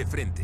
De frente.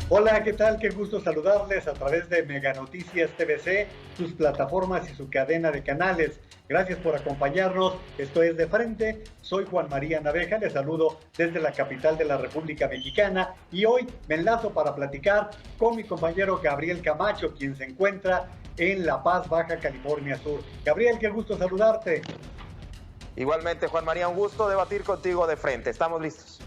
Hola, ¿qué tal? Qué gusto saludarles a través de Mega Noticias TVC, sus plataformas y su cadena de canales. Gracias por acompañarnos. Esto es De Frente. Soy Juan María Naveja. Les saludo desde la capital de la República Mexicana y hoy me enlazo para platicar con mi compañero Gabriel Camacho, quien se encuentra en La Paz, Baja California Sur. Gabriel, qué gusto saludarte. Igualmente, Juan María, un gusto debatir contigo de frente. Estamos listos.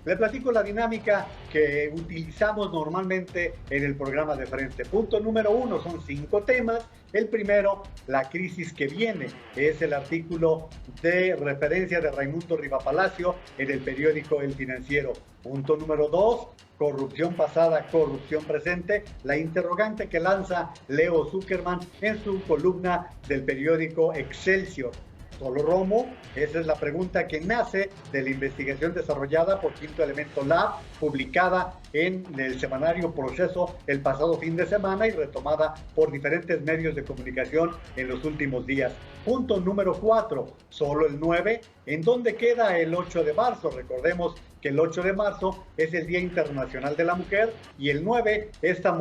Le platico la dinámica que utilizamos normalmente en el programa De Frente. Punto número 1, son 5 temas. El primero, la crisis que viene. Es el artículo de referencia de Raimundo Riva Palacio en el periódico El Financiero. Punto número 2, corrupción pasada, corrupción presente. La interrogante que lanza Leo Zuckerman en su columna del periódico Excelsior. ¿Solo Romo? Esa es la pregunta que nace de la investigación desarrollada por Quinto Elemento Lab, publicada en el semanario Proceso el pasado fin de semana y retomada por diferentes medios de comunicación en los últimos días. Punto número 4, solo el 9. ¿En dónde queda el 8 de marzo? Recordemos que el 8 de marzo es el Día Internacional de la Mujer y el 9, esta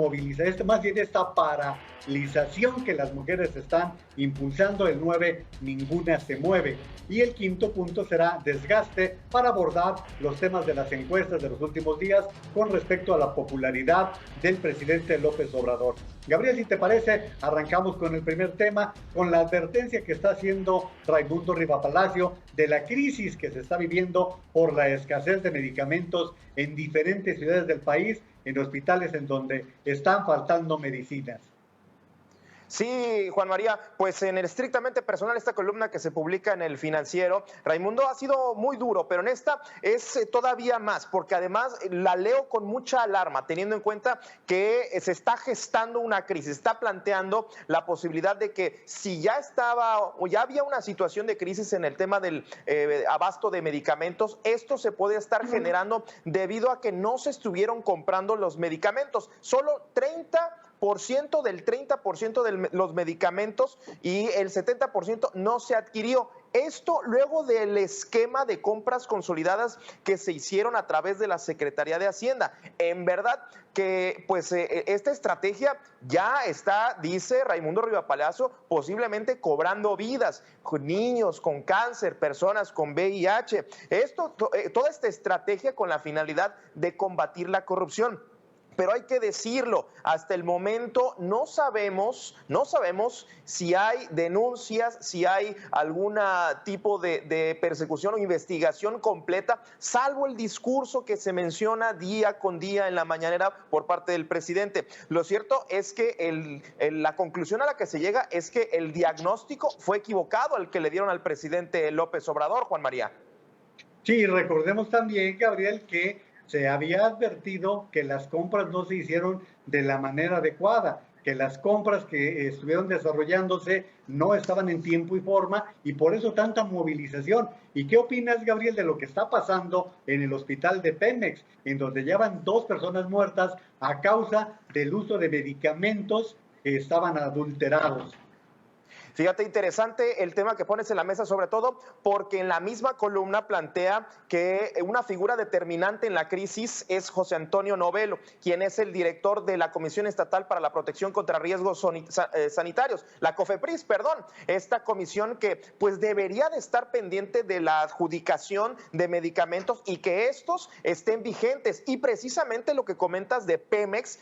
paralización que las mujeres están impulsando, el 9, ninguna se mueve. Y el quinto punto será desgaste para abordar los temas de las encuestas de los últimos días con respecto a la popularidad del presidente López Obrador. Gabriel, si te parece, arrancamos con el primer tema, con la advertencia que está haciendo Raimundo Riva Palacio de la crisis que se está viviendo por la escasez de medicamentos en diferentes ciudades del país, en hospitales en donde están faltando medicinas. Sí, Juan María, pues en el estrictamente personal, esta columna que se publica en El Financiero, Raimundo ha sido muy duro, pero en esta es todavía más, porque además la leo con mucha alarma, teniendo en cuenta que se está gestando una crisis, está planteando la posibilidad de que si ya estaba o ya había una situación de crisis en el tema del abasto de medicamentos, esto se puede estar generando debido a que no se estuvieron comprando los medicamentos. Solo 30% del 30% de los medicamentos y el 70% no se adquirió. Esto luego del esquema de compras consolidadas que se hicieron a través de la Secretaría de Hacienda. En verdad que pues esta estrategia ya está, dice Raimundo Riva Palacio, posiblemente cobrando vidas, niños con cáncer, personas con VIH. Toda esta estrategia con la finalidad de combatir la corrupción. Pero hay que decirlo, hasta el momento no sabemos si hay denuncias, si hay algún tipo de persecución o investigación completa, salvo el discurso que se menciona día con día en la mañanera por parte del presidente. Lo cierto es que la conclusión a la que se llega es que el diagnóstico fue equivocado al que le dieron al presidente López Obrador, Juan María. Sí, recordemos también, Gabriel, que se había advertido que las compras no se hicieron de la manera adecuada, que las compras que estuvieron desarrollándose no estaban en tiempo y forma y por eso tanta movilización. ¿Y qué opinas, Gabriel, de lo que está pasando en el hospital de Pemex, en donde ya van 2 personas muertas a causa del uso de medicamentos que estaban adulterados? Fíjate, interesante el tema que pones en la mesa, sobre todo porque en la misma columna plantea que una figura determinante en la crisis es José Antonio Novelo, quien es el director de la Comisión Estatal para la Protección contra Riesgos Sanitarios, la COFEPRIS, perdón, esta comisión que pues debería de estar pendiente de la adjudicación de medicamentos y que estos estén vigentes. Y precisamente lo que comentas de Pemex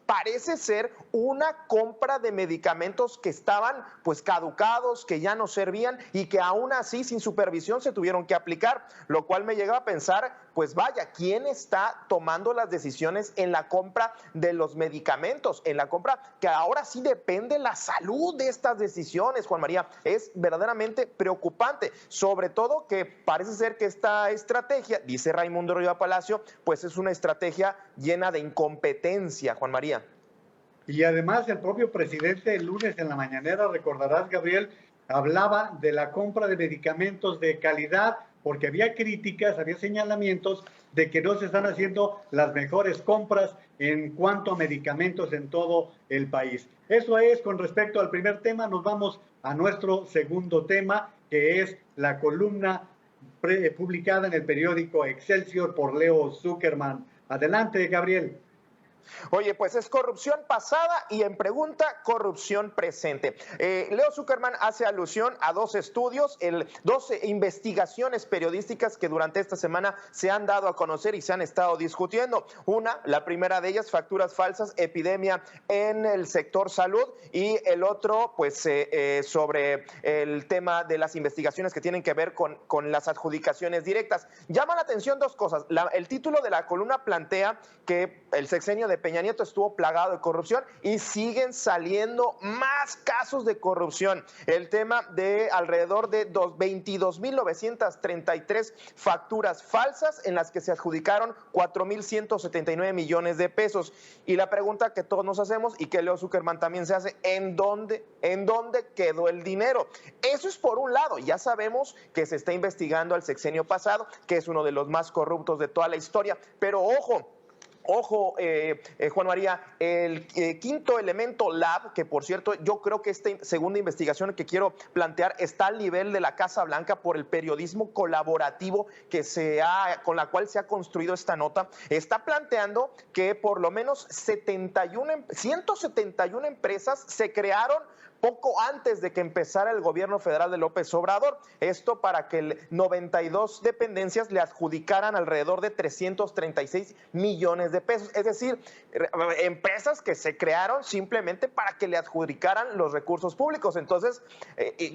parece ser una compra de medicamentos que estaban pues caducados, que ya no servían y que aún así sin supervisión se tuvieron que aplicar, lo cual me llega a pensar, pues vaya, ¿quién está tomando las decisiones en la compra de los medicamentos? En la compra que ahora sí depende la salud de estas decisiones, Juan María, es verdaderamente preocupante, sobre todo que parece ser que esta estrategia, dice Raimundo Riva Palacio, pues es una estrategia llena de incompetencia, Juan María. Y además el propio presidente el lunes en la mañanera, recordarás, Gabriel, hablaba de la compra de medicamentos de calidad, porque había críticas, había señalamientos de que no se están haciendo las mejores compras en cuanto a medicamentos en todo el país. Eso es con respecto al primer tema. Nos vamos a nuestro segundo tema, que es la columna publicada en el periódico Excelsior por Leo Zuckerman. Adelante, Gabriel. Oye, pues es corrupción pasada y en pregunta, corrupción presente. Leo Zuckerman hace alusión a dos estudios, 12 investigaciones periodísticas que durante esta semana se han dado a conocer y se han estado discutiendo. La primera de ellas, facturas falsas, epidemia en el sector salud, y el otro, pues sobre el tema de las investigaciones que tienen que ver con las adjudicaciones directas. Llama la atención dos cosas. El título de la columna plantea que el sexenio de Peña Nieto estuvo plagado de corrupción y siguen saliendo más casos de corrupción. El tema de alrededor de 22.933 facturas falsas en las que se adjudicaron 4.179 millones de pesos. Y la pregunta que todos nos hacemos y que Leo Zuckerman también se hace, ¿en dónde quedó el dinero? Eso es por un lado. Ya sabemos que se está investigando al sexenio pasado, que es uno de los más corruptos de toda la historia, pero ojo, Juan María, el quinto elemento Lab, que por cierto yo creo que esta segunda investigación que quiero plantear está al nivel de la Casa Blanca por el periodismo colaborativo con la cual se ha construido esta nota, está planteando que por lo menos 171 empresas se crearon poco antes de que empezara el gobierno federal de López Obrador. Esto para que 92 dependencias le adjudicaran alrededor de 336 millones de pesos. Es decir, empresas que se crearon simplemente para que le adjudicaran los recursos públicos. Entonces,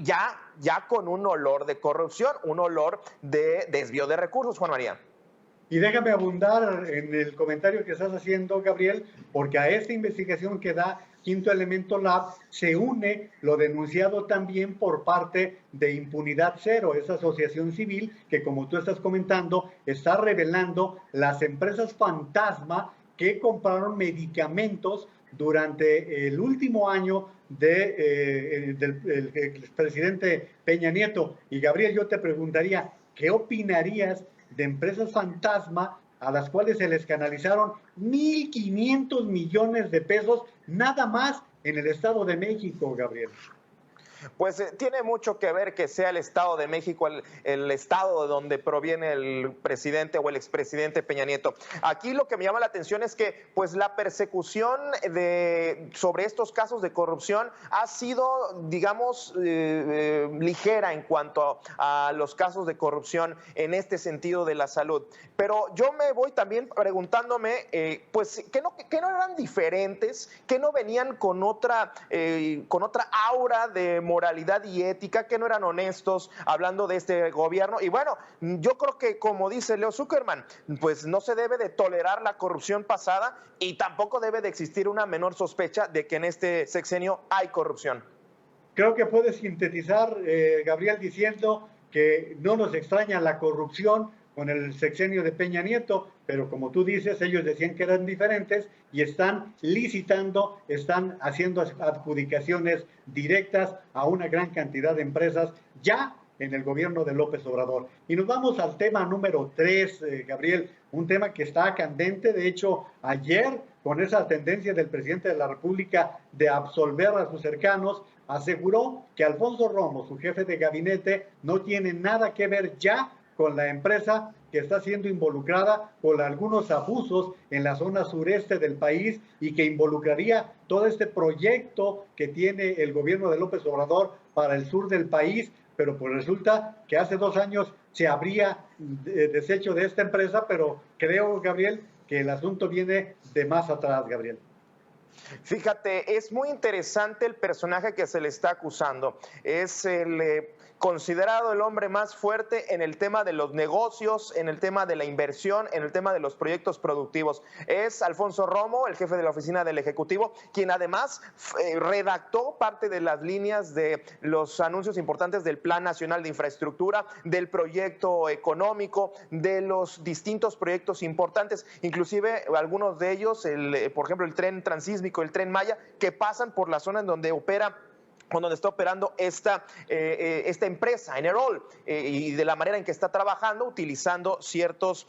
ya con un olor de corrupción, un olor de desvío de recursos, Juan María. Y déjame abundar en el comentario que estás haciendo, Gabriel, porque a esta investigación que da Quinto Elemento Lab se une lo denunciado también por parte de Impunidad Cero, esa asociación civil que, como tú estás comentando, está revelando las empresas fantasma que compraron medicamentos durante el último año del expresidente Peña Nieto. Y Gabriel, yo te preguntaría, ¿qué opinarías de empresas fantasma a las cuales se les canalizaron 1.500 millones de pesos nada más en el Estado de México, Gabriel? Pues tiene mucho que ver que sea el Estado de México el estado de donde proviene el presidente o el expresidente Peña Nieto. Aquí lo que me llama la atención es que pues la persecución sobre estos casos de corrupción ha sido, digamos, ligera en cuanto a los casos de corrupción en este sentido de la salud. Pero yo me voy también preguntándome, pues, ¿qué no eran diferentes? ¿Qué no venían con otra aura de moralidad y ética, que no eran honestos hablando de este gobierno? Y bueno, yo creo que, como dice Leo Zuckerman, pues no se debe de tolerar la corrupción pasada y tampoco debe de existir una menor sospecha de que en este sexenio hay corrupción. Creo que puedes sintetizar, Gabriel, diciendo que no nos extraña la corrupción con el sexenio de Peña Nieto, pero como tú dices, ellos decían que eran diferentes y están licitando, están haciendo adjudicaciones directas a una gran cantidad de empresas ya en el gobierno de López Obrador. Y nos vamos al tema número 3, Gabriel, un tema que está candente. De hecho, ayer, con esa tendencia del presidente de la República de absolver a sus cercanos, aseguró que Alfonso Romo, su jefe de gabinete, no tiene nada que ver ya con la empresa que está siendo involucrada con algunos abusos en la zona sureste del país y que involucraría todo este proyecto que tiene el gobierno de López Obrador para el sur del país, pero pues resulta que hace 2 años se habría deshecho de esta empresa, pero creo, Gabriel, que el asunto viene de más atrás, Gabriel. Fíjate, es muy interesante el personaje que se le está acusando. Es considerado el hombre más fuerte en el tema de los negocios, en el tema de la inversión, en el tema de los proyectos productivos. Es Alfonso Romo, el jefe de la oficina del Ejecutivo, quien además redactó parte de las líneas de los anuncios importantes del Plan Nacional de Infraestructura, del proyecto económico, de los distintos proyectos importantes, inclusive algunos de ellos, por ejemplo, el tren transísmico, el tren Maya, que pasan por la zona en donde está operando esta empresa, Enerol, y de la manera en que está trabajando, utilizando ciertos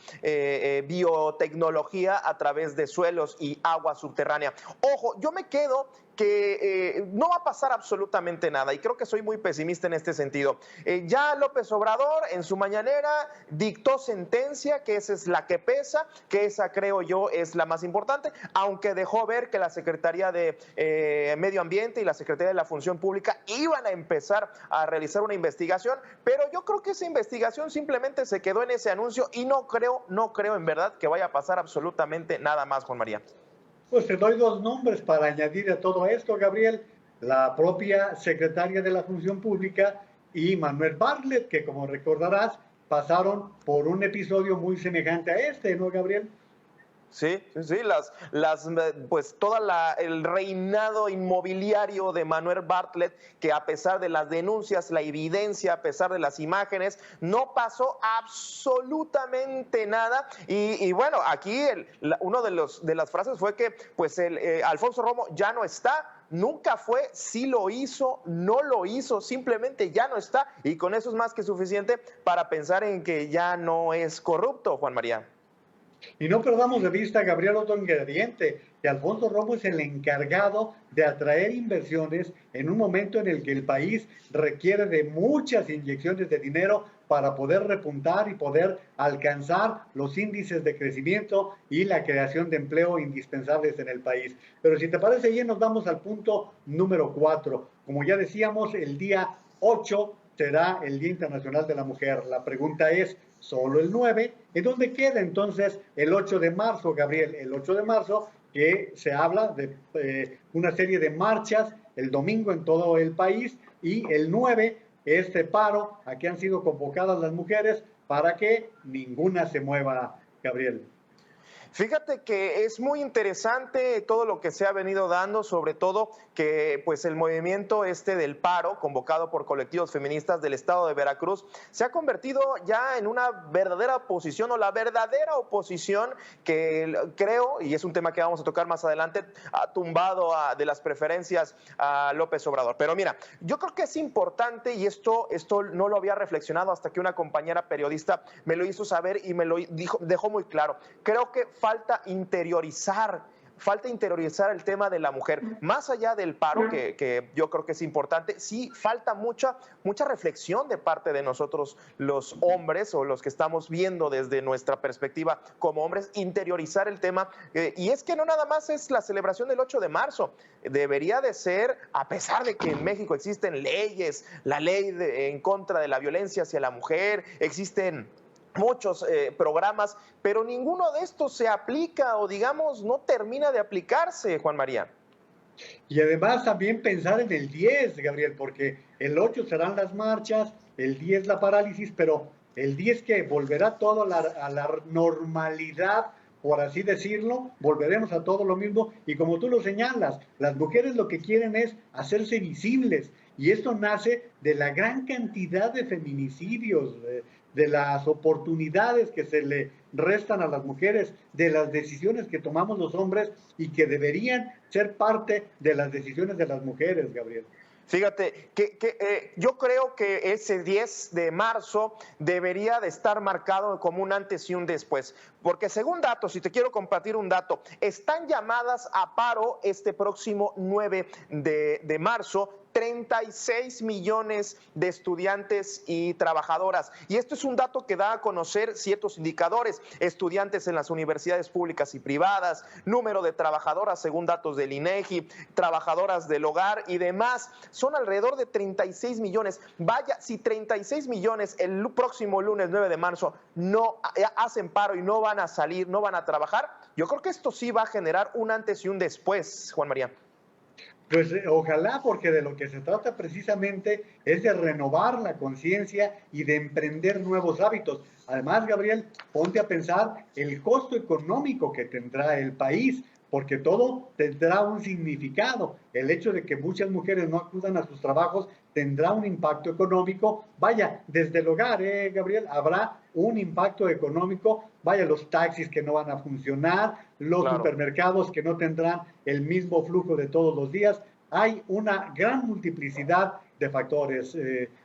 biotecnología a través de suelos y agua subterránea. Ojo, yo me quedo que no va a pasar absolutamente nada, y creo que soy muy pesimista en este sentido. Ya López Obrador en su mañanera dictó sentencia, que esa es la que pesa, que esa creo yo es la más importante, aunque dejó ver que la Secretaría de Medio Ambiente y la Secretaría de la Función Pública iban a empezar a realizar una investigación, pero yo creo que esa investigación simplemente se quedó en ese anuncio y no creo en verdad que vaya a pasar absolutamente nada más, Juan María. Pues te doy dos nombres para añadir a todo esto, Gabriel. La propia secretaria de la Función Pública y Manuel Bartlett, que como recordarás, pasaron por un episodio muy semejante a este, ¿no, Gabriel? Sí, pues el reinado inmobiliario de Manuel Bartlett, que a pesar de las denuncias, la evidencia, a pesar de las imágenes, no pasó absolutamente nada. Y bueno, aquí uno de las frases fue que pues Alfonso Romo ya no está. Nunca fue, sí lo hizo, no lo hizo, simplemente ya no está. Y con eso es más que suficiente para pensar en que ya no es corrupto, Juan María. Y no perdamos de vista, Gabriel, otro ingrediente, que Alfonso Romo es el encargado de atraer inversiones en un momento en el que el país requiere de muchas inyecciones de dinero para poder repuntar y poder alcanzar los índices de crecimiento y la creación de empleo indispensables en el país. Pero si te parece bien, nos vamos al punto número 4. Como ya decíamos, el día 8 será el Día Internacional de la Mujer. La pregunta es, ¿solo el 9? ¿En dónde queda entonces el 8 de marzo, Gabriel? El 8 de marzo, que se habla de una serie de marchas el domingo en todo el país, y el 9, este paro a que han sido convocadas las mujeres para que ninguna se mueva, Gabriel. Fíjate que es muy interesante todo lo que se ha venido dando, sobre todo que pues el movimiento del paro convocado por colectivos feministas del estado de Veracruz se ha convertido ya en una verdadera oposición, o la verdadera oposición que creo, y es un tema que vamos a tocar más adelante, ha tumbado de las preferencias a López Obrador. Pero mira, yo creo que es importante, y esto no lo había reflexionado hasta que una compañera periodista me lo hizo saber y me lo dejó muy claro. Creo que falta interiorizar el tema de la mujer, más allá del paro, que yo creo que es importante. Sí, falta mucha reflexión de parte de nosotros los hombres, o los que estamos viendo desde nuestra perspectiva como hombres, interiorizar el tema, y es que no nada más es la celebración del 8 de marzo, debería de ser, a pesar de que en México existen leyes, la ley en contra de la violencia hacia la mujer, existen muchos programas, pero ninguno de estos se aplica, o digamos, no termina de aplicarse, Juan María. Y además también pensar en el 10, Gabriel, porque el 8 serán las marchas, el 10 la parálisis, pero el 10 que volverá todo a la normalidad, por así decirlo, volveremos a todo lo mismo. Y como tú lo señalas, las mujeres lo que quieren es hacerse visibles, y esto nace de la gran cantidad de feminicidios, de las oportunidades que se le restan a las mujeres, de las decisiones que tomamos los hombres y que deberían ser parte de las decisiones de las mujeres, Gabriel. Fíjate, yo creo que ese 10 de marzo debería de estar marcado como un antes y un después, porque según datos, si te quiero compartir un dato, están llamadas a paro este próximo 9 de marzo 36 millones de estudiantes y trabajadoras. Y esto es un dato que da a conocer ciertos indicadores: estudiantes en las universidades públicas y privadas, número de trabajadoras según datos del INEGI, trabajadoras del hogar y demás. Son alrededor de 36 millones. Vaya, si 36 millones el próximo lunes 9 de marzo no hacen paro y no van a salir, no van a trabajar, yo creo que esto sí va a generar un antes y un después, Juan María. Pues ojalá, porque de lo que se trata precisamente es de renovar la conciencia y de emprender nuevos hábitos. Además, Gabriel, ponte a pensar el costo económico que tendrá el país, porque todo tendrá un significado. El hecho de que muchas mujeres no acudan a sus trabajos tendrá un impacto económico. Vaya, desde el hogar, Gabriel, habrá un impacto económico. Vaya, los taxis que no van a funcionar, los supermercados que no tendrán el mismo flujo de todos los días. Hay una gran multiplicidad de factores,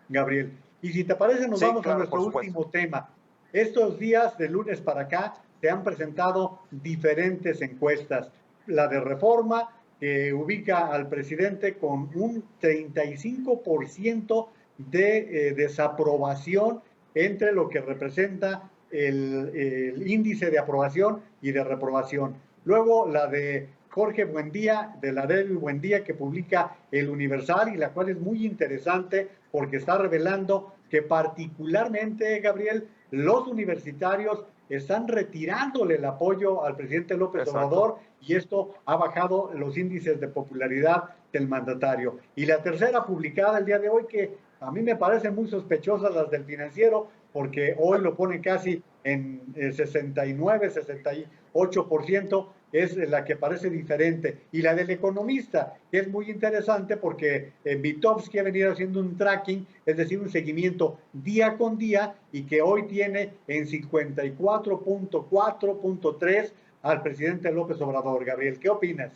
Gabriel. Y si te parece, nos vamos a nuestro último tema. Estos días, de lunes para acá, se han presentado diferentes encuestas. La de Reforma, que ubica al presidente con un 35% de desaprobación entre lo que representa el índice de aprobación y de reprobación. Luego la de Jorge Buendía, de la David Buendía, que publica El Universal, y la cual es muy interesante porque está revelando que particularmente, Gabriel, los universitarios están retirándole el apoyo al presidente López Obrador, y esto ha bajado los índices de popularidad del mandatario. Y la tercera, publicada el día de hoy, que a mí me parecen muy sospechosas las del Financiero, porque hoy lo ponen casi en 69, 68%, es la que parece diferente. Y la del Economista, que es muy interesante porque Vitovsky ha venido haciendo un tracking, es decir, un seguimiento día con día, y que hoy tiene en 54.4.3 al presidente López Obrador. Gabriel, ¿qué opinas?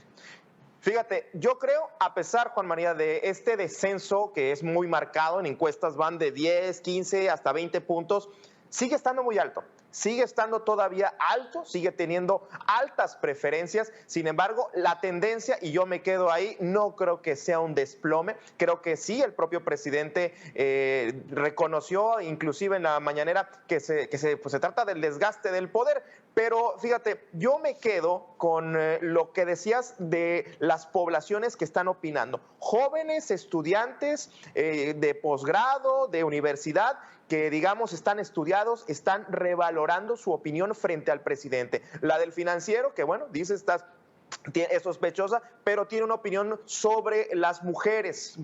Fíjate, yo creo, a pesar, Juan María, de este descenso que es muy marcado, en encuestas van de 10, 15 hasta 20 puntos, sigue estando muy alto. Sigue estando todavía alto, sigue teniendo altas preferencias. Sin embargo, la tendencia, y yo me quedo ahí, no creo que sea un desplome. Creo que sí, el propio presidente reconoció, inclusive en la mañanera, que se trata del desgaste del poder. Pero fíjate, yo me quedo con lo que decías de las poblaciones que están opinando. Jóvenes, estudiantes de posgrado, de universidad, que digamos están estudiados, están revalorando su opinión frente al presidente. La del Financiero, que bueno, dice es sospechosa, pero tiene una opinión sobre las mujeres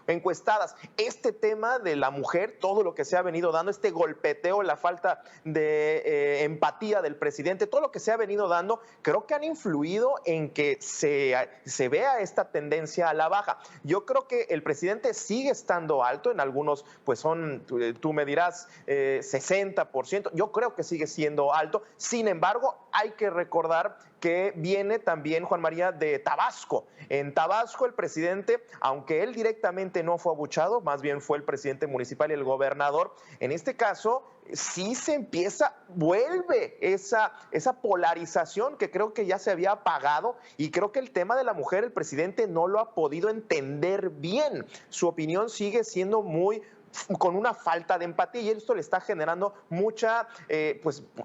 encuestadas. Este tema de la mujer, todo lo que se ha venido dando, este golpeteo, la falta de empatía del presidente, todo lo que se ha venido dando, creo que han influido en que se vea esta tendencia a la baja. Yo creo que el presidente sigue estando alto, en algunos pues son, tú me dirás, 60%, yo creo que sigue siendo alto. Sin embargo, hay que recordar que viene también, Juan María, de Tabasco. En Tabasco el presidente, aunque él directamente no fue abuchado, más bien fue el presidente municipal y el gobernador, en este caso sí vuelve esa polarización que creo que ya se había apagado, y creo que el tema de la mujer, el presidente no lo ha podido entender bien. Su opinión sigue siendo con una falta de empatía, y esto le está generando mucha,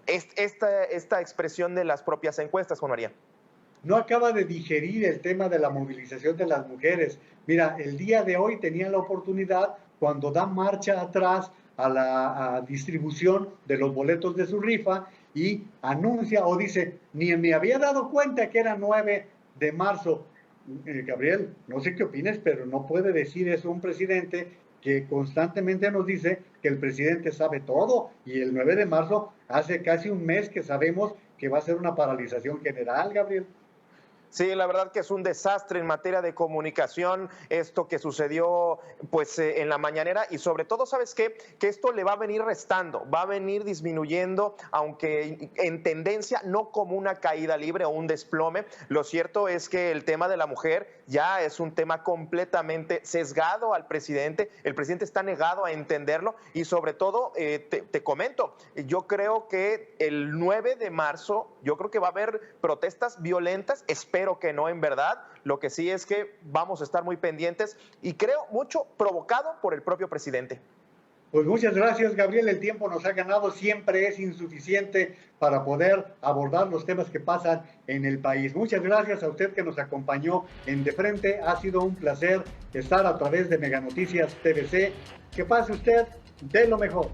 esta expresión de las propias encuestas, Juan María. No acaba de digerir el tema de la movilización de las mujeres. Mira, el día de hoy tenía la oportunidad, cuando da marcha atrás a la distribución de los boletos de su rifa, y anuncia o dice, ni me había dado cuenta que era 9 de marzo. Gabriel, no sé qué opines, pero no puede decir eso un presidente que constantemente nos dice que el presidente sabe todo, y el 9 de marzo hace casi un mes que sabemos que va a ser una paralización general, Gabriel. Sí, la verdad que es un desastre en materia de comunicación esto que sucedió pues en la mañanera, y sobre todo, ¿sabes qué? Que esto le va a venir restando, va a venir disminuyendo, aunque en tendencia, no como una caída libre o un desplome. Lo cierto es que el tema de la mujer ya es un tema completamente sesgado al presidente. El presidente está negado a entenderlo, y sobre todo, te comento, yo creo que el 9 de marzo, yo creo que va a haber protestas violentas, espero que no, en verdad. Lo que sí es que vamos a estar muy pendientes, y creo mucho provocado por el propio presidente. Pues muchas gracias, Gabriel. El tiempo nos ha ganado, siempre es insuficiente para poder abordar los temas que pasan en el país. Muchas gracias a usted que nos acompañó en De Frente. Ha sido un placer estar a través de Mega Noticias TVC. Que pase usted de lo mejor.